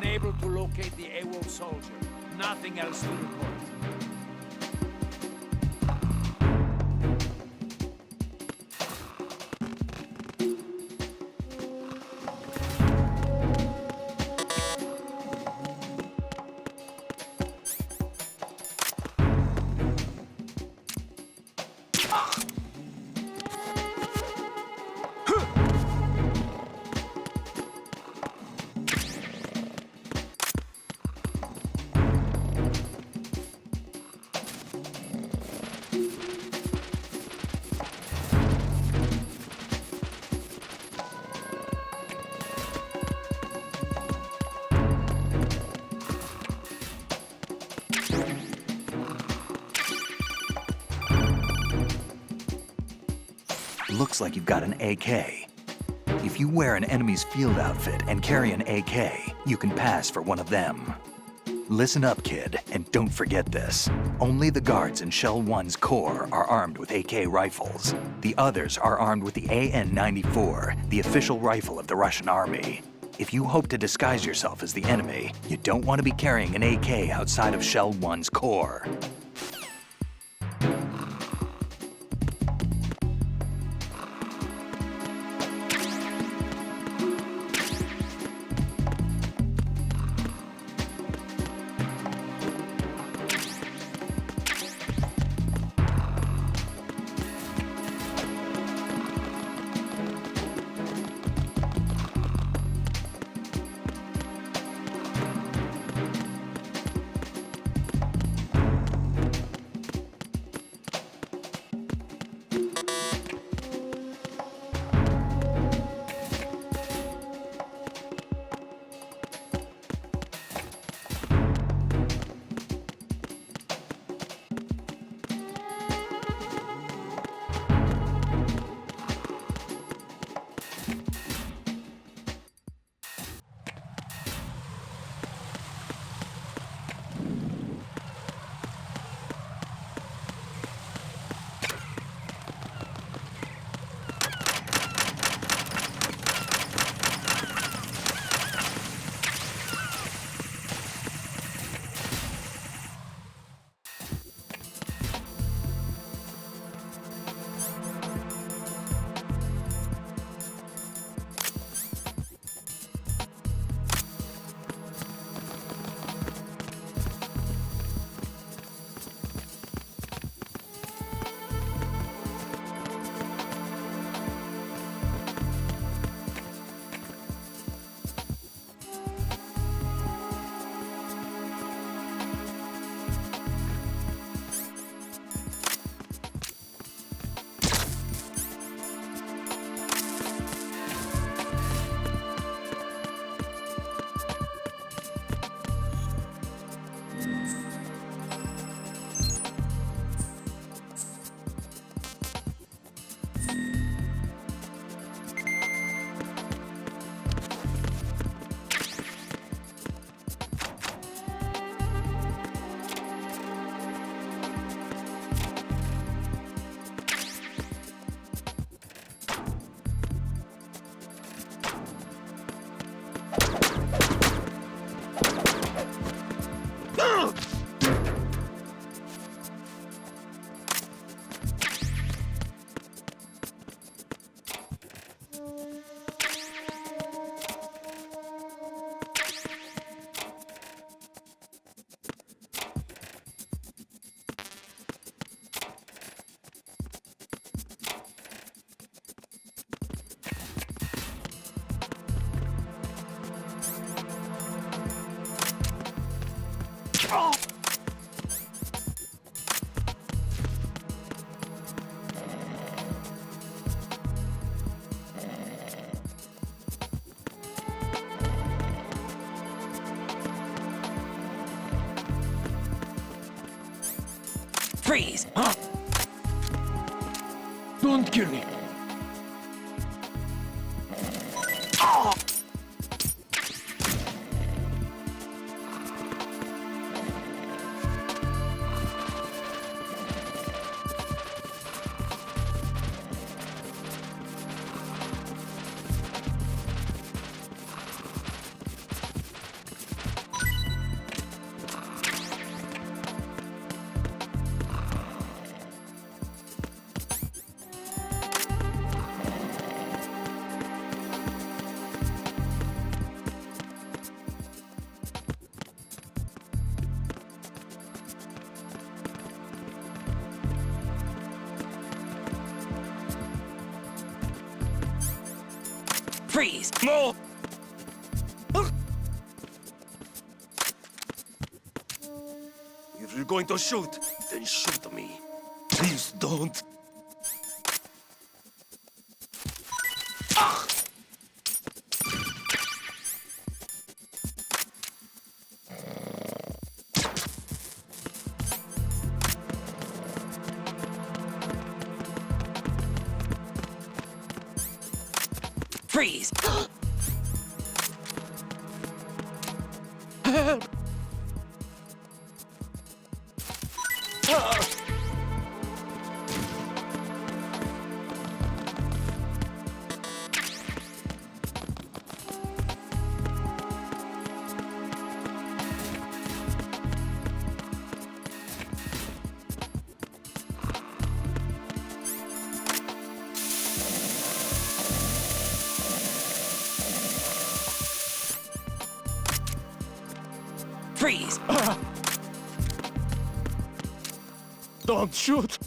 unable to locate the AWOL soldier. Nothing else to report. Looks like you've got an AK. If you wear an enemy's field outfit and carry an AK, you can pass for one of them. Listen up, kid, and don't forget this. Only the guards in Shell 1's core are armed with AK rifles. The others are armed with the AN-94, the official rifle of the Russian army. If you hope to disguise yourself as the enemy, you don't want to be carrying an AK outside of Shell 1's core. Freeze! Huh? Don't kill me! Oh! Freeze! No! If you're going to shoot, then shoot me. Please don't. Freeze! Freeze! Don't shoot.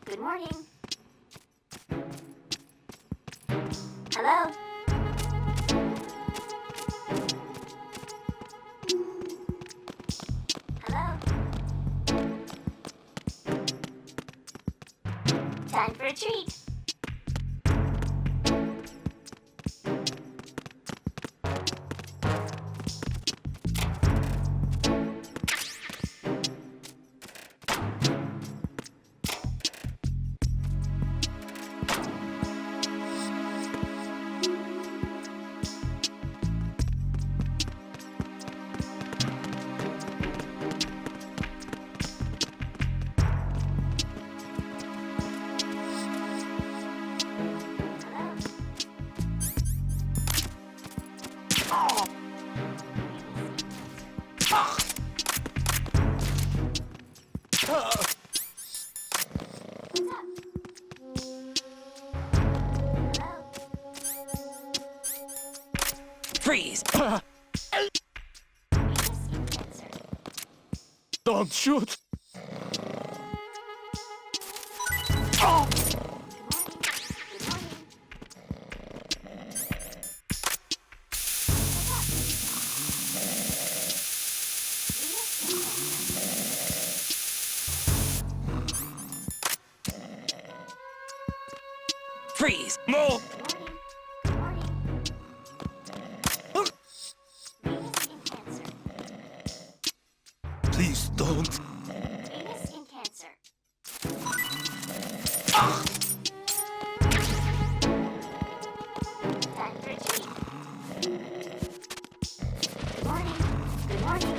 Good morning. Hello? Hello? Time for a treat. Freeze! Don't shoot. Freeze! No. Please don't. Venus in Cancer. Time for a treat. Good morning. Good morning.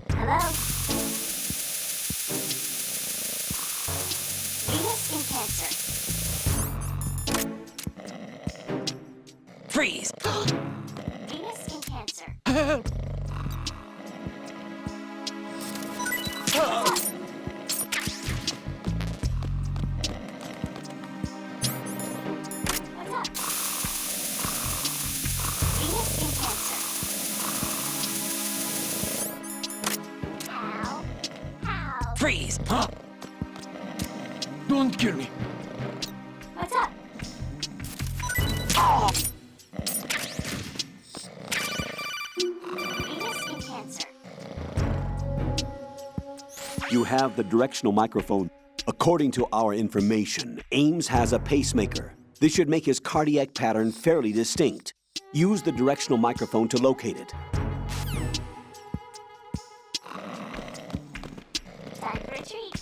Hello? Venus in Cancer. Freeze! Venus in Cancer. What's up? Venus in Cancer. Freeze. Don't kill me. What's up? Venus enhancer. You have the directional microphone. According to our information, Ames has a pacemaker. This should make his cardiac pattern fairly distinct. Use the directional microphone to locate it. Time for a treat.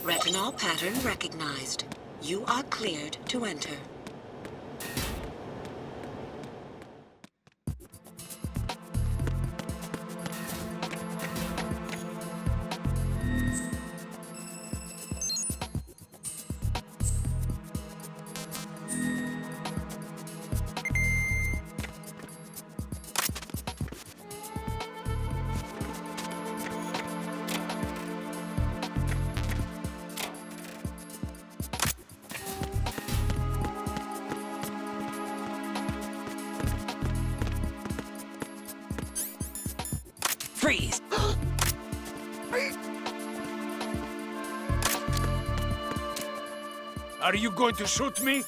Retinol pattern recognized. You are cleared to enter. Freeze. Are you going to shoot me?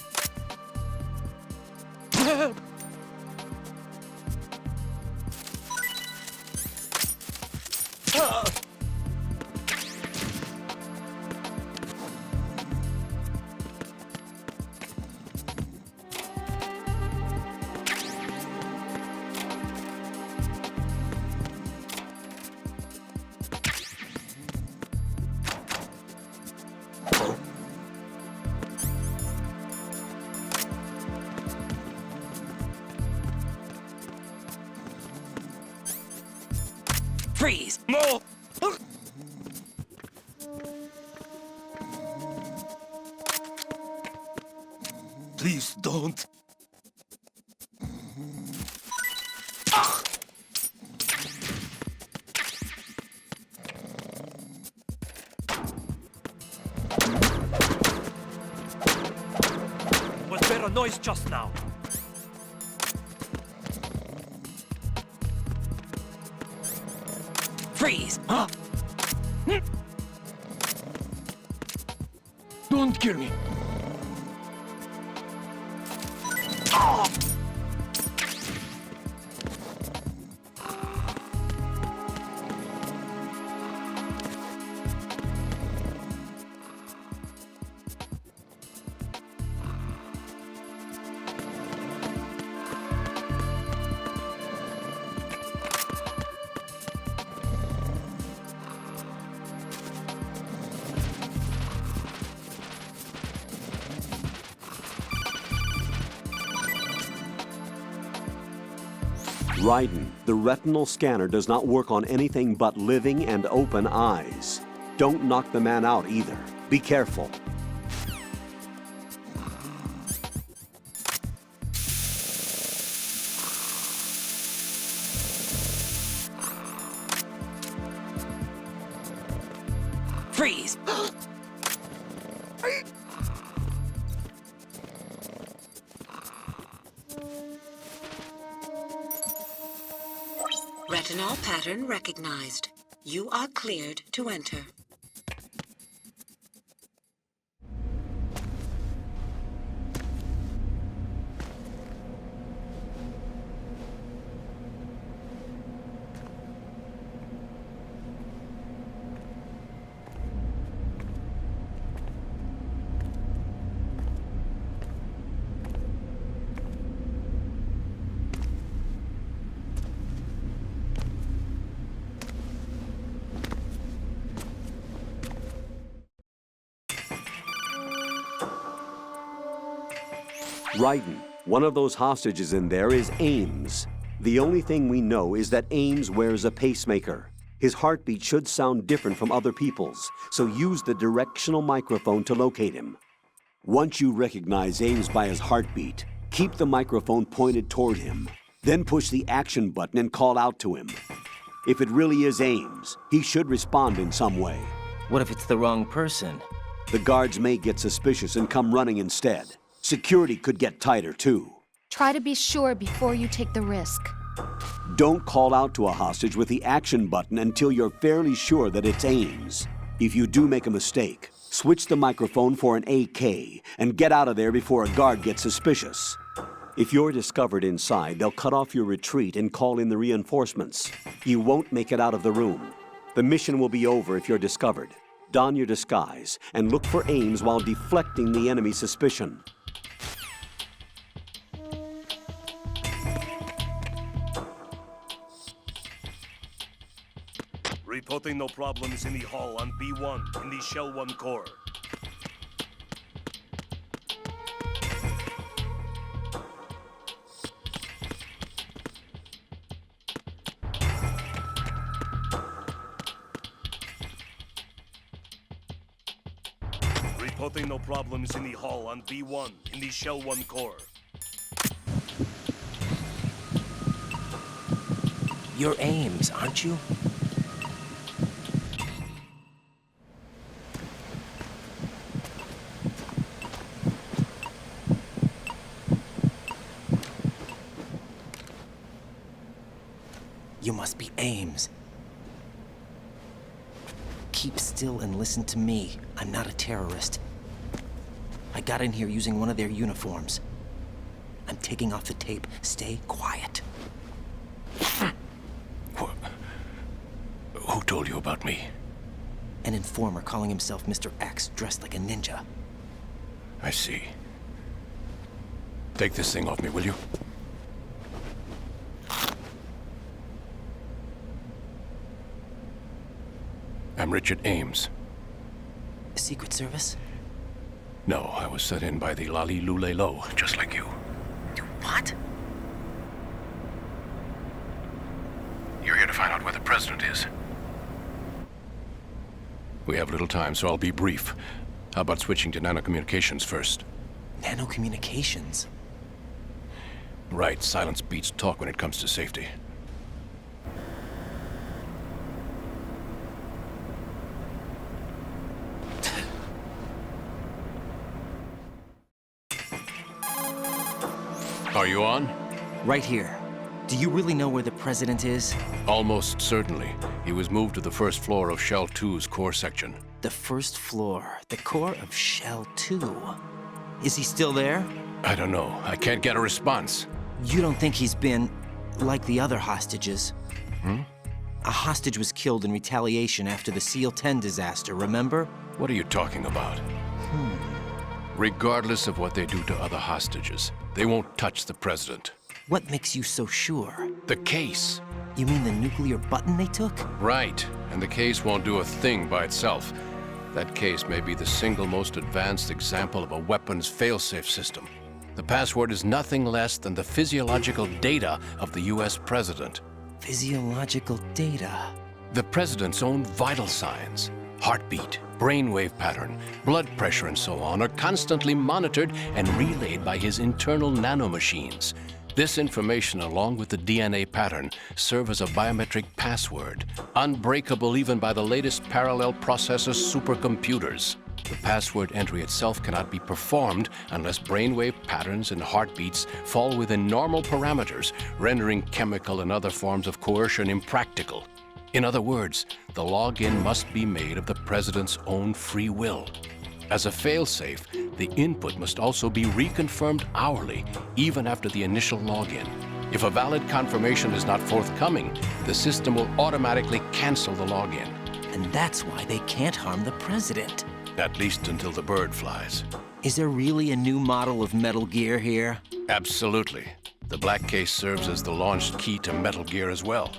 Freeze. No! Please don't. Was there a noise just now? Freeze. Don't kill me. Raiden, the retinal scanner does not work on anything but living and open eyes. Don't knock the man out either. Be careful. Freeze. Retinol pattern recognized. You are cleared to enter. Raiden, one of those hostages in there is Ames. The only thing we know is that Ames wears a pacemaker. His heartbeat should sound different from other people's, so use the directional microphone to locate him. Once you recognize Ames by his heartbeat, keep the microphone pointed toward him. Then push the action button and call out to him. If it really is Ames, he should respond in some way. What if it's the wrong person? The guards may get suspicious and come running instead. Security could get tighter, too. Try to be sure before you take the risk. Don't call out to a hostage with the action button until you're fairly sure that it's Ames. If you do make a mistake, switch the microphone for an AK and get out of there before a guard gets suspicious. If you're discovered inside, they'll cut off your retreat and call in the reinforcements. You won't make it out of the room. The mission will be over if you're discovered. Don your disguise and look for Ames while deflecting the enemy's suspicion. Reporting no problems in the hall on B1 in the Shell 1 core. Reporting no problems in the hall on B1 in the Shell 1 core. You're Ames, aren't you? You must be Ames. Keep still and listen to me. I'm not a terrorist. I got in here using one of their uniforms. I'm taking off the tape. Stay quiet. Who told you about me? An informer calling himself Mr. X, dressed like a ninja. I see. Take this thing off me, will you? I'm Richard Ames. Secret Service? No, I was sent in by the Lali Lule Lo, just like you. What? You're here to find out where the president is. We have little time, so I'll be brief. How about switching to nanocommunications first? Nanocommunications? Right, silence beats talk when it comes to safety. Are you on? Right here. Do you really know where the president is? Almost certainly. He was moved to the first floor of Shell 2's core section. The first floor, the core of Shell 2. Is he still there? I don't know. I can't get a response. You don't think he's been like the other hostages? A hostage was killed in retaliation after the SEAL 10 disaster, remember? What are you talking about? Regardless of what they do to other hostages, they won't touch the president. What makes you so sure? The case. You mean the nuclear button they took? Right. And the case won't do a thing by itself. That case may be the single most advanced example of a weapons failsafe system. The password is nothing less than the physiological data of the US president. Physiological data? The president's own vital signs, heartbeat, brainwave pattern, blood pressure, and so on, are constantly monitored and relayed by his internal nanomachines. This information, along with the DNA pattern, serve as a biometric password, unbreakable even by the latest parallel processor supercomputers. The password entry itself cannot be performed unless brainwave patterns and heartbeats fall within normal parameters, rendering chemical and other forms of coercion impractical. In other words, the login must be made of the president's own free will. As a failsafe, the input must also be reconfirmed hourly, even after the initial login. If a valid confirmation is not forthcoming, the system will automatically cancel the login. And that's why they can't harm the president. At least until the bird flies. Is there really a new model of Metal Gear here? Absolutely. The black case serves as the launch key to Metal Gear as well.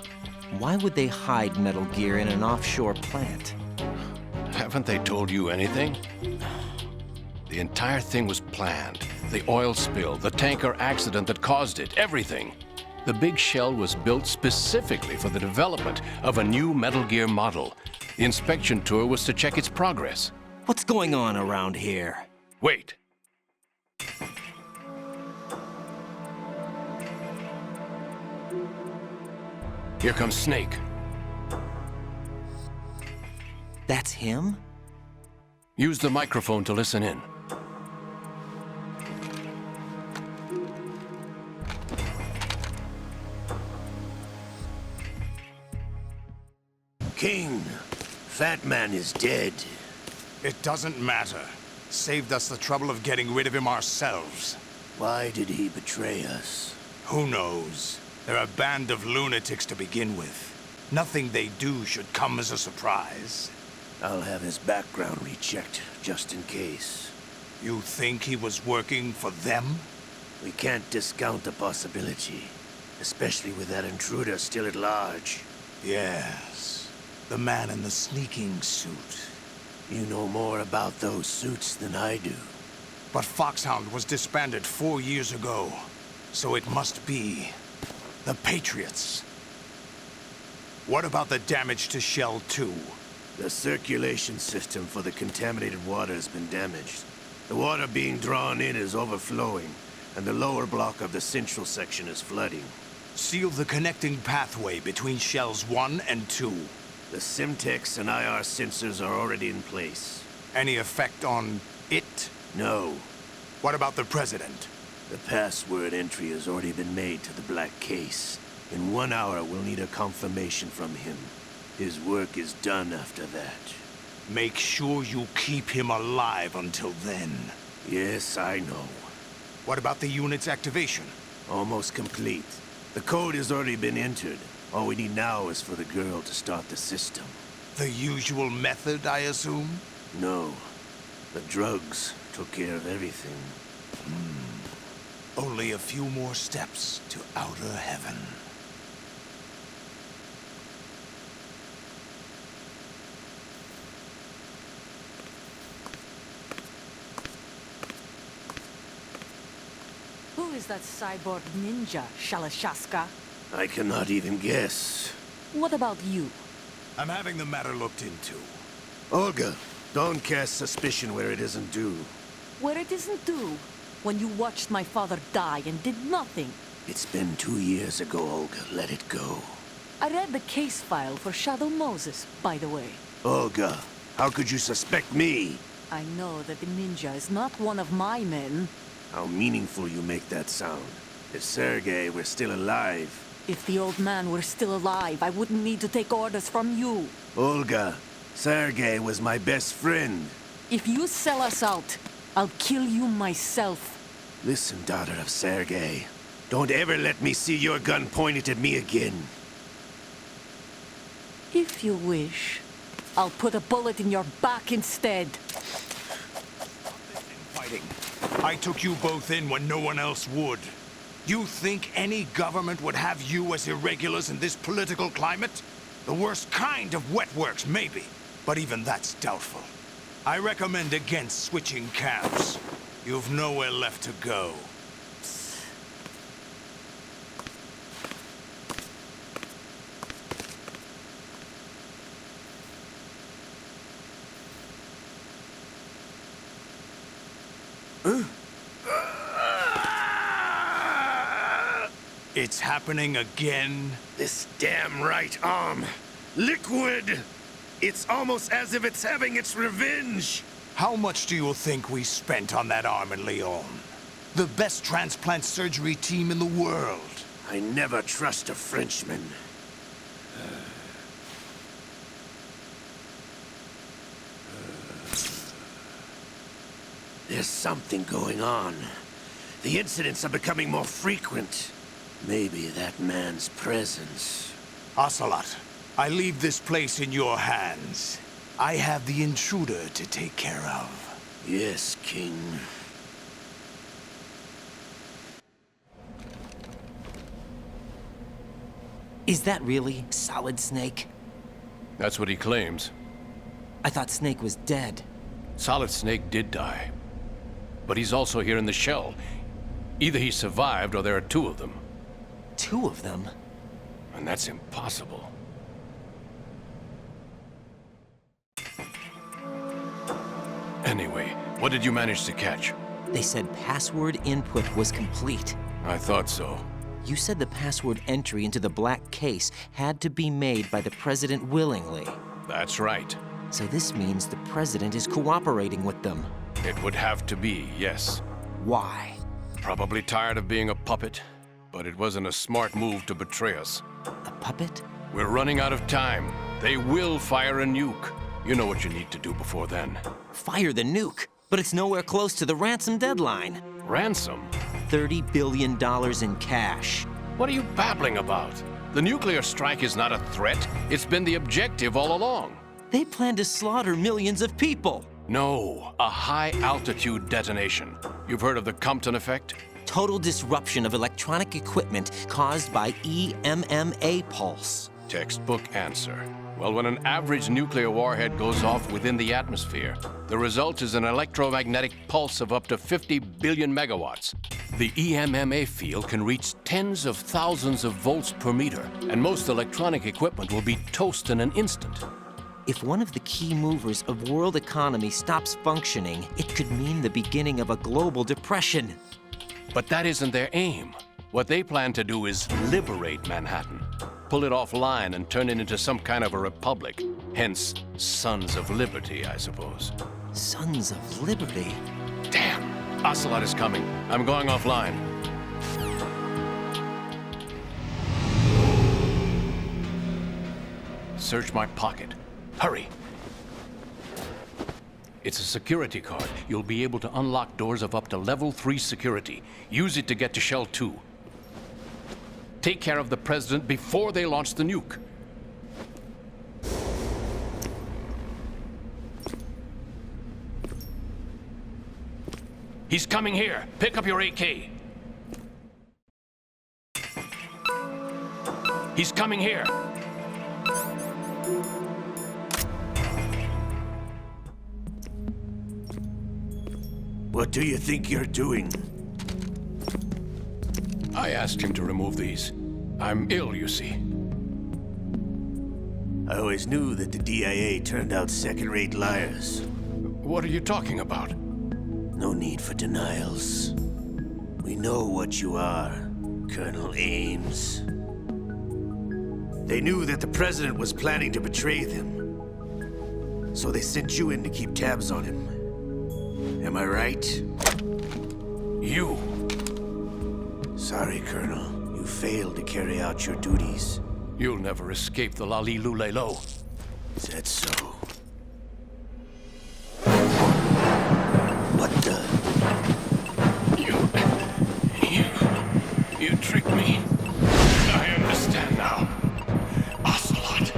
Why would they hide Metal Gear in an offshore plant? Haven't they told you anything? The entire thing was planned. The oil spill, the tanker accident that caused it, everything. The big shell was built specifically for the development of a new Metal Gear model. The inspection tour was to check its progress. What's going on around here? Wait. Here comes Snake. That's him? Use the microphone to listen in. King, Fat Man is dead. It doesn't matter. Saved us the trouble of getting rid of him ourselves. Why did he betray us? Who knows? They're a band of lunatics to begin with. Nothing they do should come as a surprise. I'll have his background rechecked, just in case. You think he was working for them? We can't discount the possibility, especially with that intruder still at large. Yes. The man in the sneaking suit. You know more about those suits than I do. But Foxhound was disbanded 4 years ago. So it must be the Patriots. What about the damage to Shell 2? The circulation system for the contaminated water has been damaged. The water being drawn in is overflowing, and the lower block of the central section is flooding. Seal the connecting pathway between Shells 1 and 2. The Simtex and IR sensors are already in place. Any effect on it? No. What about the President? The password entry has already been made to the black case. In 1 hour, we'll need a confirmation from him. His work is done after that. Make sure you keep him alive until then. Yes, I know. What about the unit's activation? Almost complete. The code has already been entered. All we need now is for the girl to start the system. The usual method, I assume? No. The drugs took care of everything. Only a few more steps to outer heaven. Who is that cyborg ninja, Shalashaska? I cannot even guess. What about you? I'm having the matter looked into. Olga, don't cast suspicion where it isn't due. Where it isn't due, when you watched my father die and did nothing. It's been 2 years ago, Olga. Let it go. I read the case file for Shadow Moses, by the way. Olga, how could you suspect me? I know that the ninja is not one of my men. How meaningful you make that sound. If Sergei were still alive... If the old man were still alive, I wouldn't need to take orders from you. Olga, Sergei was my best friend. If you sell us out, I'll kill you myself. Listen, daughter of Sergei. Don't ever let me see your gun pointed at me again. If you wish, I'll put a bullet in your back instead. Fighting. I took you both in when no one else would. You think any government would have you as irregulars in this political climate? The worst kind of wet works, maybe. But even that's doubtful. I recommend against switching camps. You've nowhere left to go. It's happening again? This damn right arm. Liquid! It's almost as if it's having its revenge. How much do you think we spent on that arm in Lyon? The best transplant surgery team in the world. I never trust a Frenchman. There's something going on. The incidents are becoming more frequent. Maybe that man's presence. Ocelot, I leave this place in your hands. I have the intruder to take care of. Yes, King. Is that really Solid Snake? That's what he claims. I thought Snake was dead. Solid Snake did die. but he's also here in the shell. Either he survived or there are two of them. Two of them? And that's impossible. Anyway, what did you manage to catch? They said password input was complete. I thought so. You said the password entry into the black case had to be made by the president willingly. That's right. So this means the president is cooperating with them. It would have to be, yes. Why? Probably tired of being a puppet, but it wasn't a smart move to betray us. A puppet? We're running out of time. They will fire a nuke. You know what you need to do before then. Fire the nuke, but it's nowhere close to the ransom deadline. Ransom? $30 billion in cash. What are you babbling about? The nuclear strike is not a threat. It's been the objective all along. They plan to slaughter millions of people. No, a high-altitude detonation. You've heard of the Compton effect? Total disruption of electronic equipment caused by EMMA pulse. Textbook answer. Well, when an average nuclear warhead goes off within the atmosphere, the result is an electromagnetic pulse of up to 50 billion megawatts. The EMMA field can reach tens of thousands of volts per meter, and most electronic equipment will be toast in an instant. If one of the key movers of world economy stops functioning, it could mean the beginning of a global depression. But that isn't their aim. What they plan to do is liberate Manhattan. Pull it offline and turn it into some kind of a republic. Hence, Sons of Liberty, I suppose. Sons of Liberty? Damn! Ocelot is coming. I'm going offline. Search my pocket. Hurry! It's a security card. You'll be able to unlock doors of up to level 3 security. Use it to get to Shell 2. Take care of the president before they launch the nuke. He's coming here. Pick up your AK. He's coming here. What do you think you're doing? I asked him to remove these. I'm ill, you see. I always knew that the DIA turned out second-rate liars. What are you talking about? No need for denials. We know what you are, Colonel Ames. They knew that the president was planning to betray them. So they sent you in to keep tabs on him. Am I right? You. Sorry, Colonel. You failed to carry out your duties. You'll never escape the Lali-Lu-Le-Lo. Is that so? What the? You tricked me. I understand now. Ocelot.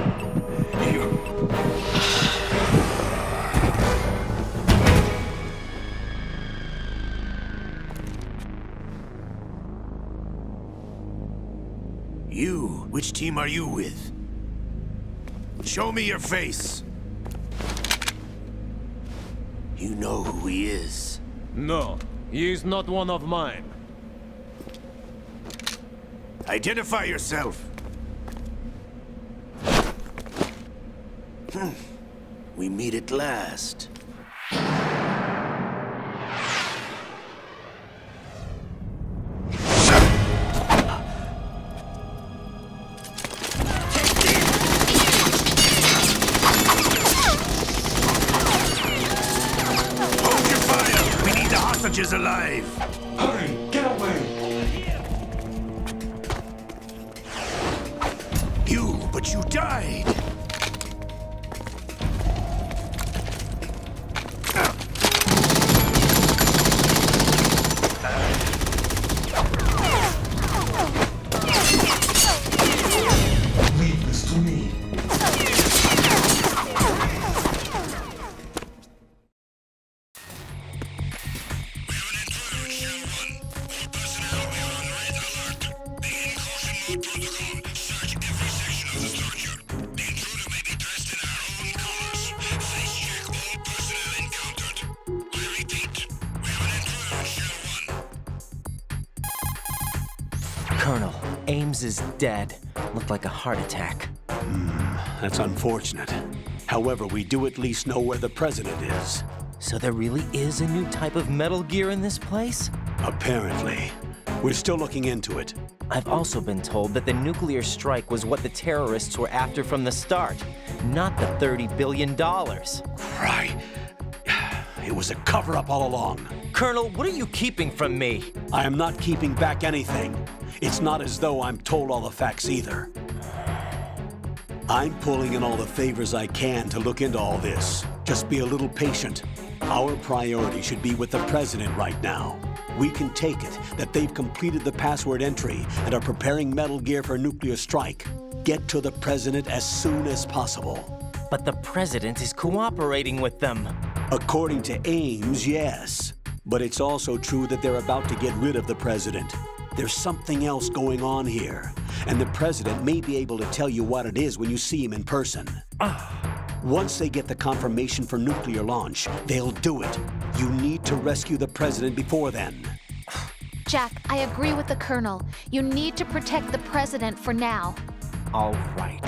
You? Which team are you with? Show me your face. You know who he is. No, he is not one of mine. Identify yourself. We meet at last. Is alive. Hurry, get away. But you died. Leave this to me. Protocol, search every section of the structure. The Ames is dead. Looked like a heart attack. That's unfortunate. However, we do at least know where the president is. So there really is a new type of Metal Gear in this place? Apparently. We're still looking into it. I've also been told that the nuclear strike was what the terrorists were after from the start, not the $30 billion. Right. It was a cover-up all along. Colonel, what are you keeping from me? I am not keeping back anything. It's not as though I'm told all the facts either. I'm pulling in all the favors I can to look into all this. Just be a little patient. Our priority should be with the president right now. We can take it that they've completed the password entry and are preparing Metal Gear for nuclear strike. Get to the president as soon as possible. But the president is cooperating with them. According to Ames, yes. But it's also true that they're about to get rid of the president. There's something else going on here, and the president may be able to tell you what it is when you see him in person. Once they get the confirmation for nuclear launch, they'll do it. You need to rescue the president before then. Jack, I agree with the Colonel. You need to protect the president for now. All right.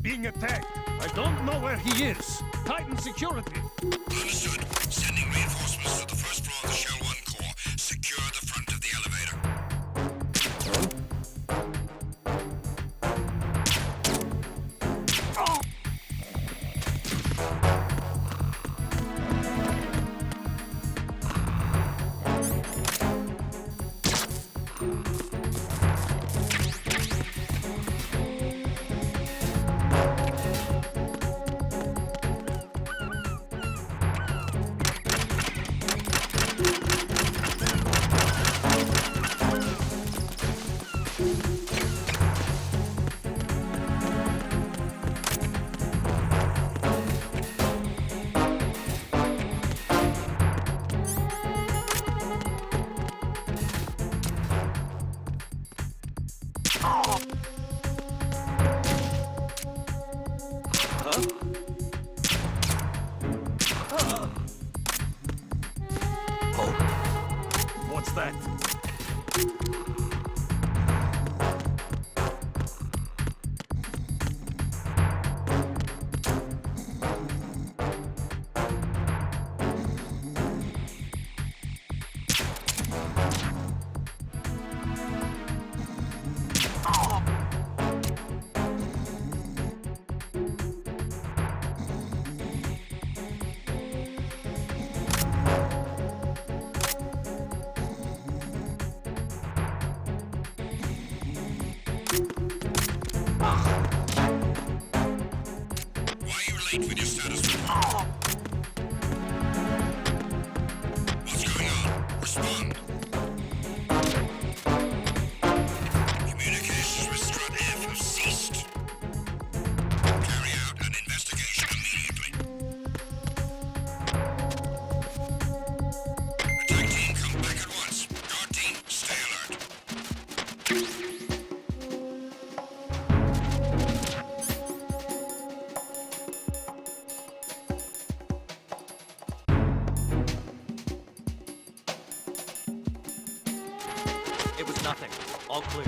Being attacked. I don't know where he is. Tighten security. Understood. Sending reinforcements to the first floor of the Shell 1 core. Secure the front of the elevator. What's that? It was nothing. All clear.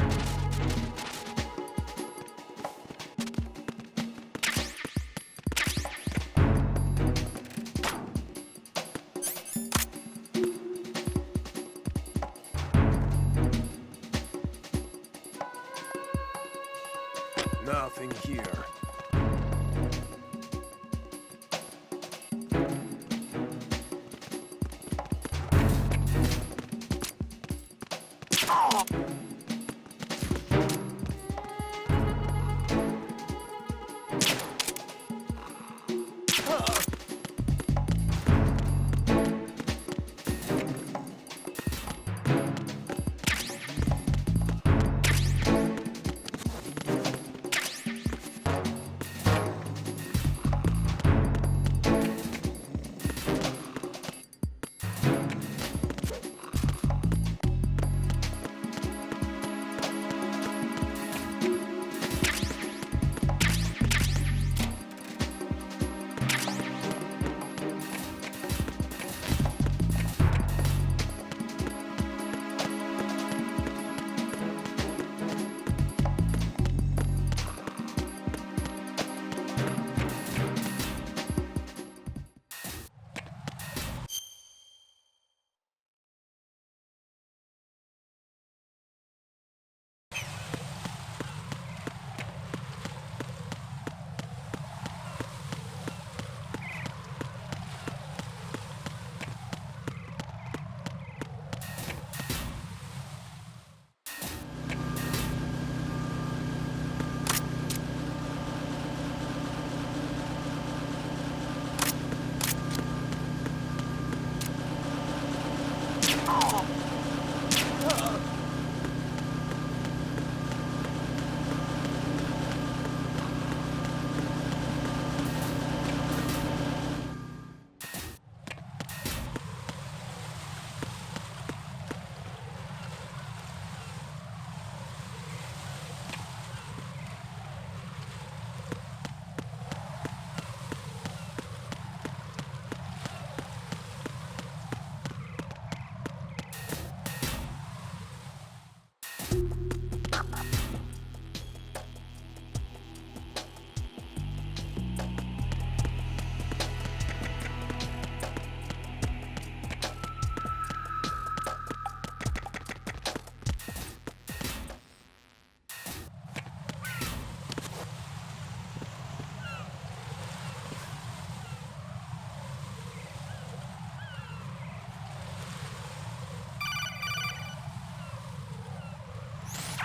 Nothing here.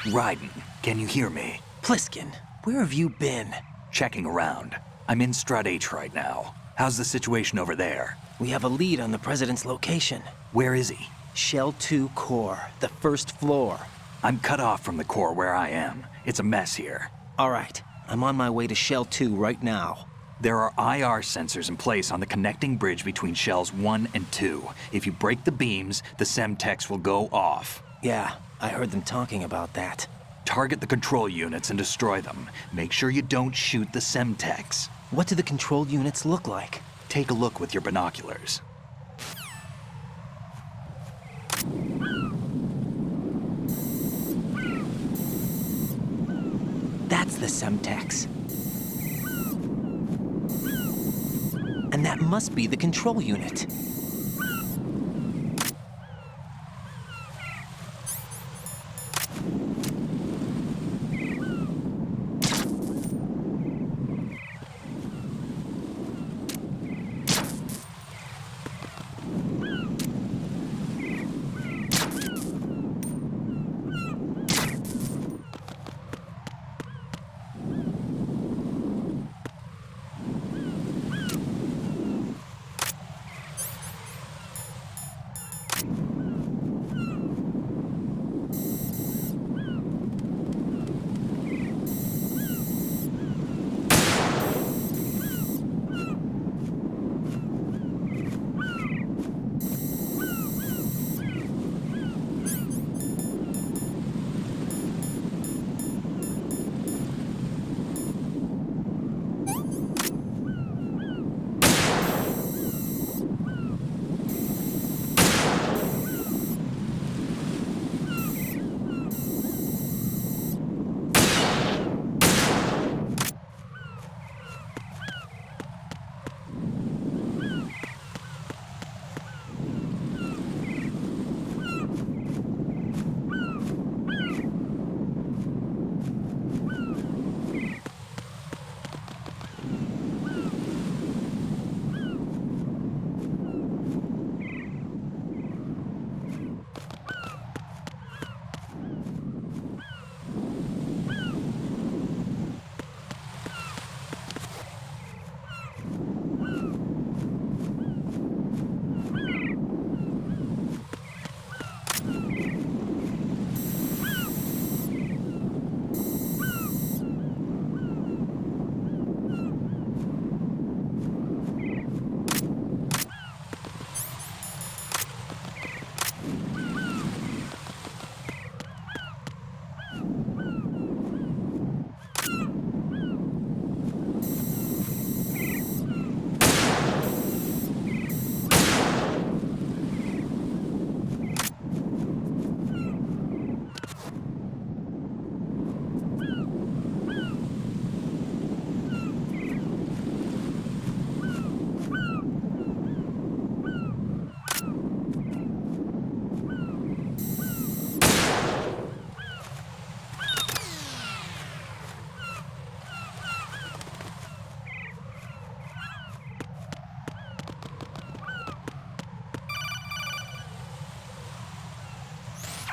Raiden, can you hear me? Pliskin, where have you been? Checking around. I'm in Strut H right now. How's the situation over there? We have a lead on the President's location. Where is he? Shell 2 core, the first floor. I'm cut off from the core where I am. It's a mess here. All right, I'm on my way to Shell 2 right now. There are IR sensors in place on the connecting bridge between Shells 1 and 2. If you break the beams, the Semtex will go off. Yeah, I heard them talking about that. Target the control units and destroy them. Make sure you don't shoot the Semtex. What do the control units look like? Take a look with your binoculars. That's the Semtex. And that must be the control unit.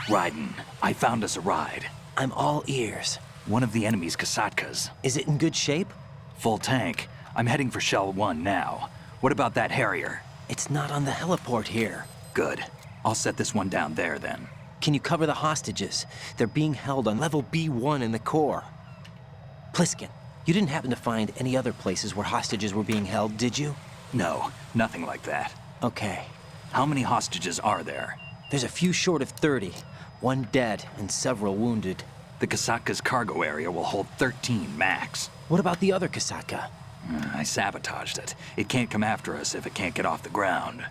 Raiden, I found us a ride. I'm all ears. One of the enemy's Kasatkas. Is it in good shape? Full tank. I'm heading for Shell 1 now. What about that Harrier? It's not on the heliport here. Good. I'll set this one down there then. Can you cover the hostages? They're being held on level B1 in the core. Pliskin, you didn't happen to find any other places where hostages were being held, did you? No, nothing like that. Okay. How many hostages are there? There's a few short of 30. One dead and several wounded. The Kasatka's cargo area will hold 13 max. What about the other Kasaka? I sabotaged it. It can't come after us if it can't get off the ground.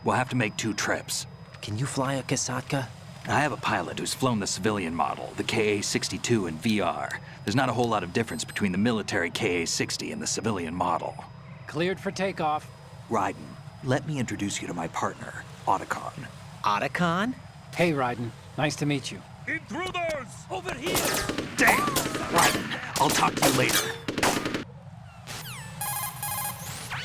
We'll have to make 2 trips. Can you fly a Kasatka? I have a pilot who's flown the civilian model, the KA-62 in VR. There's not a whole lot of difference between the military KA-60 and the civilian model. Cleared for takeoff. Raiden, let me introduce you to my partner, Otacon. Otacon? Hey, Raiden. Nice to meet you. Intruders! Over here! Damn! Raiden, I'll talk to you later.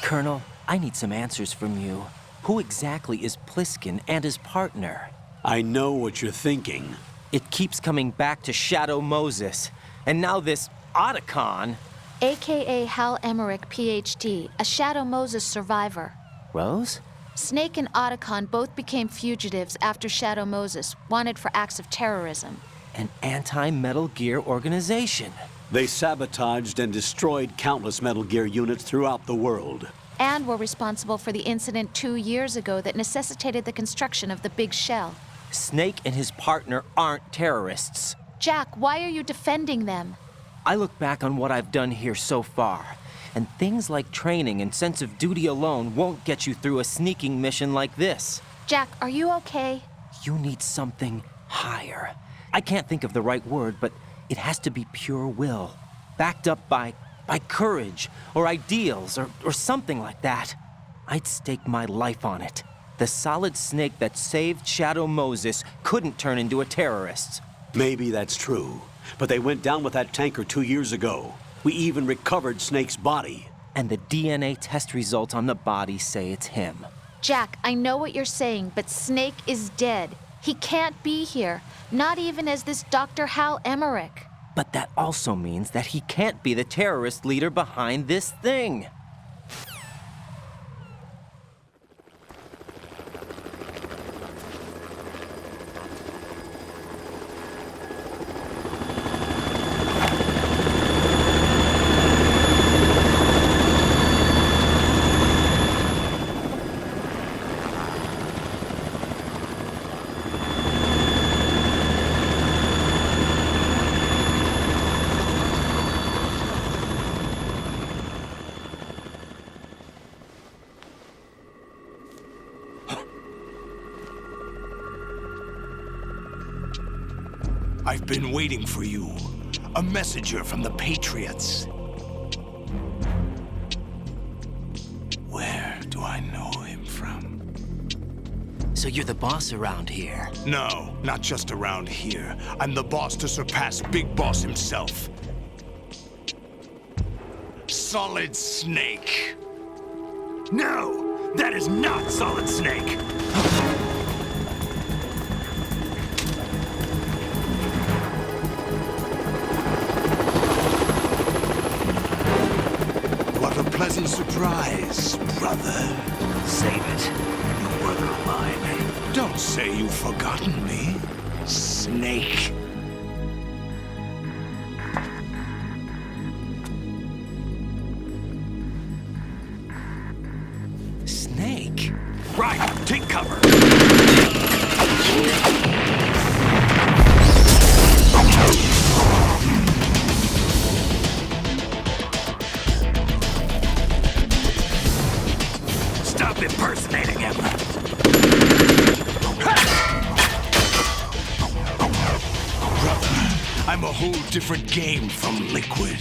Colonel, I need some answers from you. Who exactly is Pliskin and his partner? I know what you're thinking. It keeps coming back to Shadow Moses. And now this Otacon... AKA Hal Emmerich, PhD, a Shadow Moses survivor. Rose? Snake and Otacon both became fugitives after Shadow Moses, wanted for acts of terrorism. An anti-Metal Gear organization. They sabotaged and destroyed countless Metal Gear units throughout the world. And were responsible for the incident 2 years ago that necessitated the construction of the Big Shell. Snake and his partner aren't terrorists. Jack, why are you defending them? I look back on what I've done here so far, and things like training and sense of duty alone won't get you through a sneaking mission like this. Jack, are you okay? You need something higher. I can't think of the right word, but it has to be pure will, backed up by courage, or ideals, or something like that. I'd stake my life on it. The solid Snake that saved Shadow Moses couldn't turn into a terrorist. Maybe that's true, but they went down with that tanker 2 years ago. We even recovered Snake's body. And the DNA test results on the body say it's him. Jack, I know what you're saying, but Snake is dead. He can't be here, not even as this Dr. Hal Emmerich. But that also means that he can't be the terrorist leader behind this thing. I've been waiting for you. A messenger from the Patriots. Where do I know him from? So you're the boss around here? No, not just around here. I'm the boss to surpass Big Boss himself. Solid Snake. No, that is not Solid Snake. What a pleasant surprise, brother. Save it. You brother of mine. Don't say you've forgotten me, Snake. Snake? Right, take cover. Stop impersonating him. Brother, I'm a whole different game from Liquid.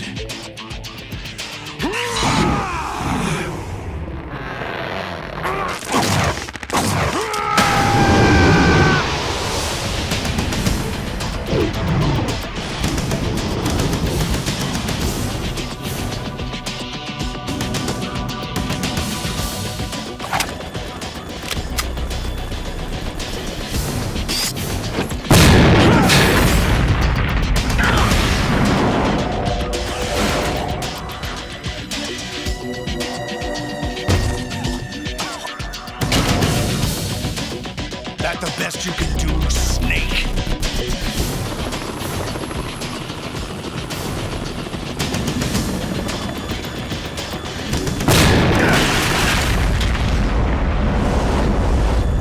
That the best you can do, Snake?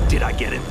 Did I get it?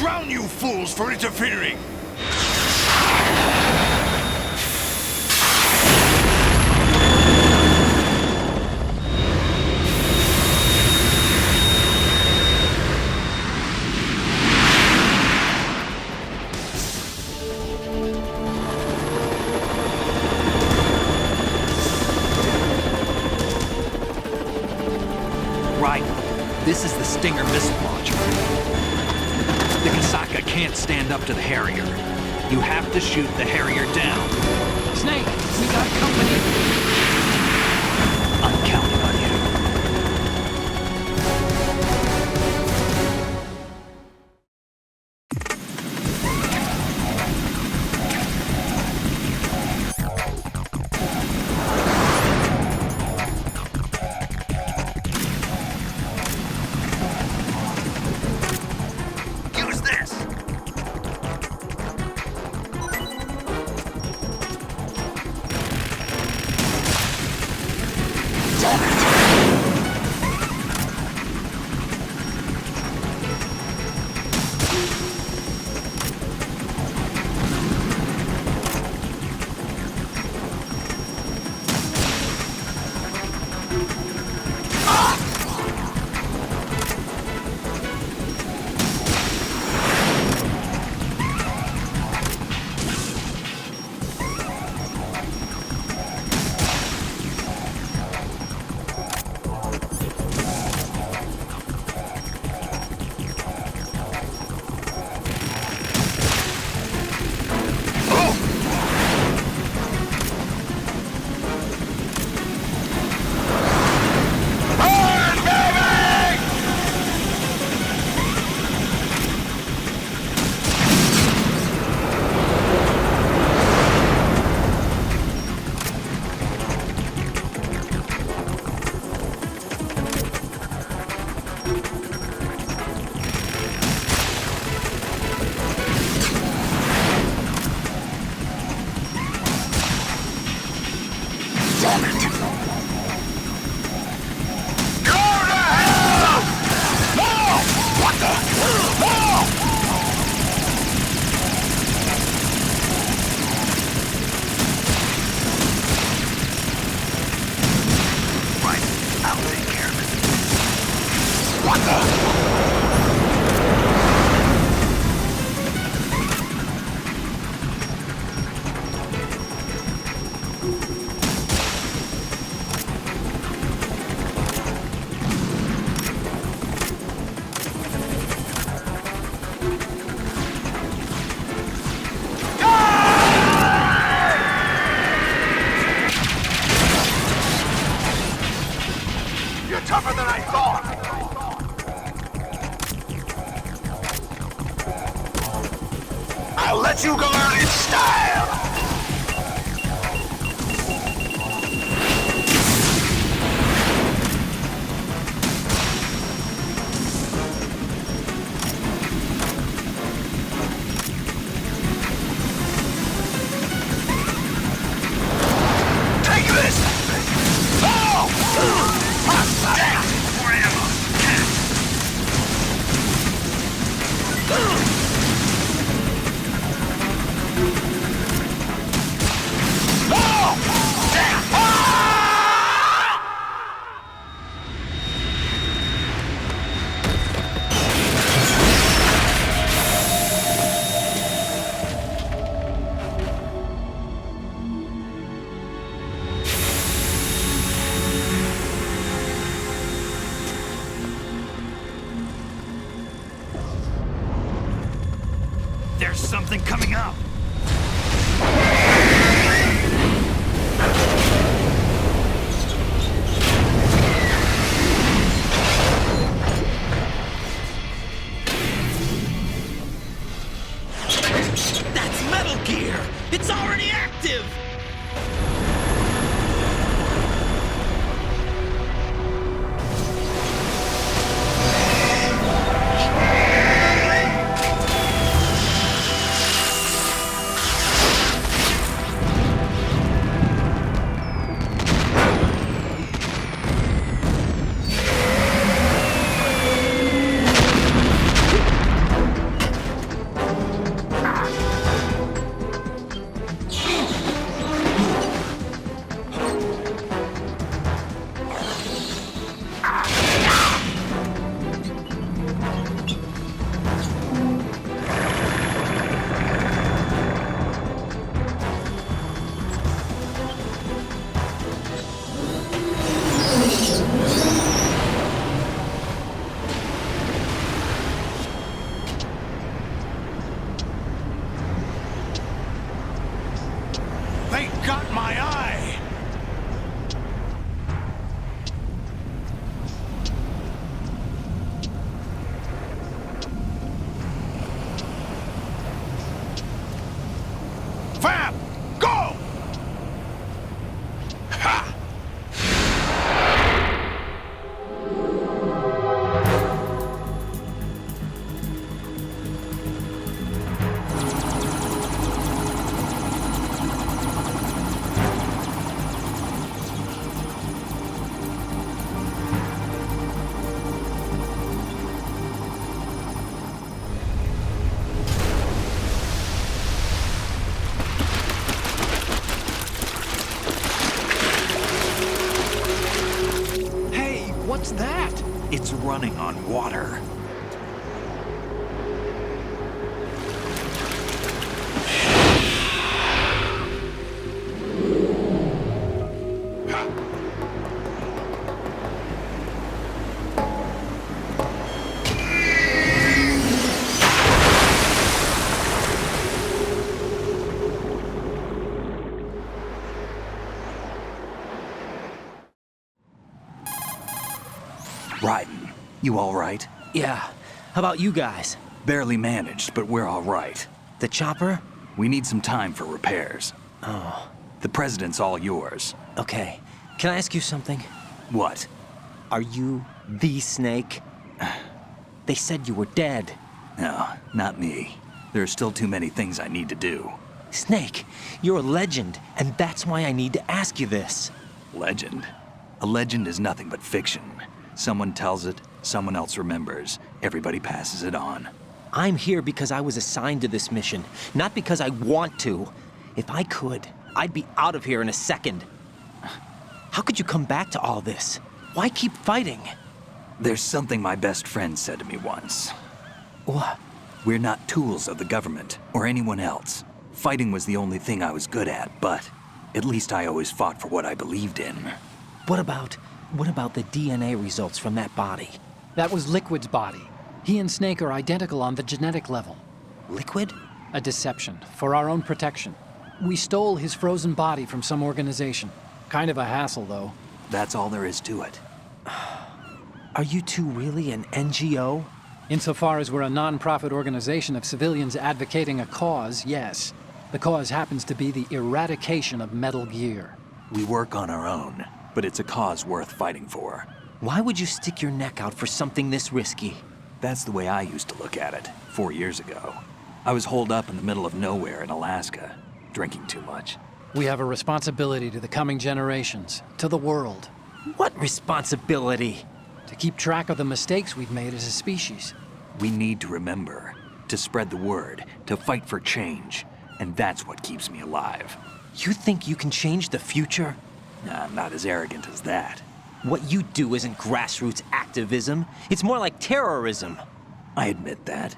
drown you fools for interfering! Right. This is the Stinger missile launcher. The Kasaka can't stand up to the Harrier. You have to shoot the Harrier down. Snake, we got company. I'm counting on you. Use this! You're tougher than I thought! I'll let you go out in style! Take this! Oh! Damn! More ammo! Oh! Damn! Ah! There's something coming up! That's Metal Gear! It's already active! What's that? It's running on water. Raiden, you all right? Yeah. How about you guys? Barely managed, but we're all right. The chopper? We need some time for repairs. Oh. The president's all yours. Okay. Can I ask you something? What? Are you the Snake? They said you were dead. No, not me. There are still too many things I need to do. Snake, you're a legend, and that's why I need to ask you this. Legend? A legend is nothing but fiction. Someone tells it, someone else remembers. Everybody passes it on. I'm here because I was assigned to this mission, not because I want to. If I could, I'd be out of here in a second. How could you come back to all this? Why keep fighting? There's something my best friend said to me once. What? We're not tools of the government or anyone else. Fighting was the only thing I was good at, but at least I always fought for what I believed in. What about the DNA results from that body? That was Liquid's body. He and Snake are identical on the genetic level. Liquid? A deception, for our own protection. We stole his frozen body from some organization. Kind of a hassle, though. That's all there is to it. Are you two really an NGO? Insofar as we're a non-profit organization of civilians advocating a cause, yes. The cause happens to be the eradication of Metal Gear. We work on our own, but it's a cause worth fighting for. Why would you stick your neck out for something this risky? That's the way I used to look at it 4 years ago. I was holed up in the middle of nowhere in Alaska, drinking too much. We have a responsibility to the coming generations, to the world. What responsibility? To keep track of the mistakes we've made as a species. We need to remember, to spread the word, to fight for change, and that's what keeps me alive. You think you can change the future? Nah, I'm not as arrogant as that. What you do isn't grassroots activism. It's more like terrorism. I admit that.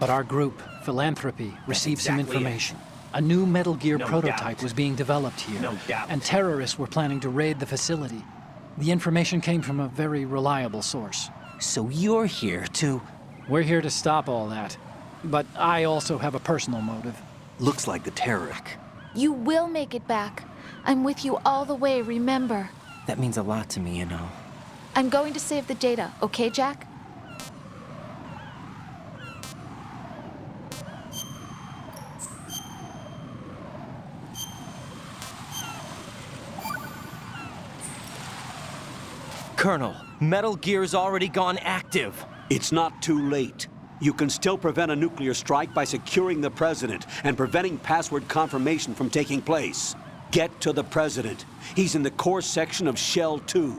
But our group, Philanthropy, received some information. A new Metal Gear prototype was being developed here, and terrorists were planning to raid the facility. The information came from a very reliable source. So you're here to... We're here to stop all that. But I also have a personal motive. Looks like the terror. You will make it back. I'm with you all the way, remember. That means a lot to me, you know. I'm going to save the data, okay, Jack? Colonel, Metal Gear's already gone active. It's not too late. You can still prevent a nuclear strike by securing the president and preventing password confirmation from taking place. Get to the president. He's in the core section of Shell 2.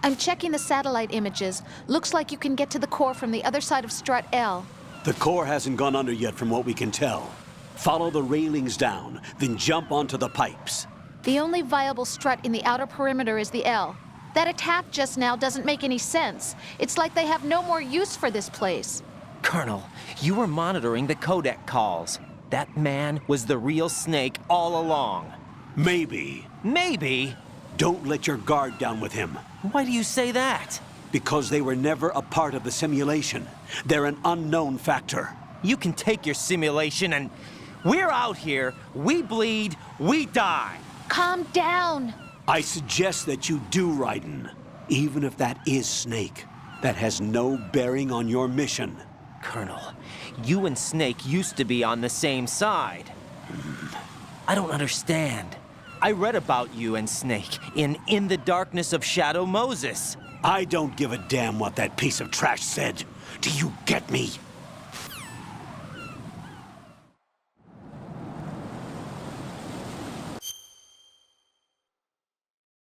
I'm checking the satellite images. Looks like you can get to the core from the other side of Strut L. The core hasn't gone under yet from what we can tell. Follow the railings down, then jump onto the pipes. The only viable strut in the outer perimeter is the L. That attack just now doesn't make any sense. It's like they have no more use for this place. Colonel, you were monitoring the codec calls. That man was the real Snake all along. Maybe. Maybe? Don't let your guard down with him. Why do you say that? Because they were never a part of the simulation. They're an unknown factor. You can take your simulation and... We're out here, we bleed, we die. Calm down. I suggest that you do, Raiden. Even if that is Snake, that has no bearing on your mission. Colonel, you and Snake used to be on the same side. I don't understand. I read about you and Snake in the Darkness of Shadow Moses. I don't give a damn what that piece of trash said. Do you get me?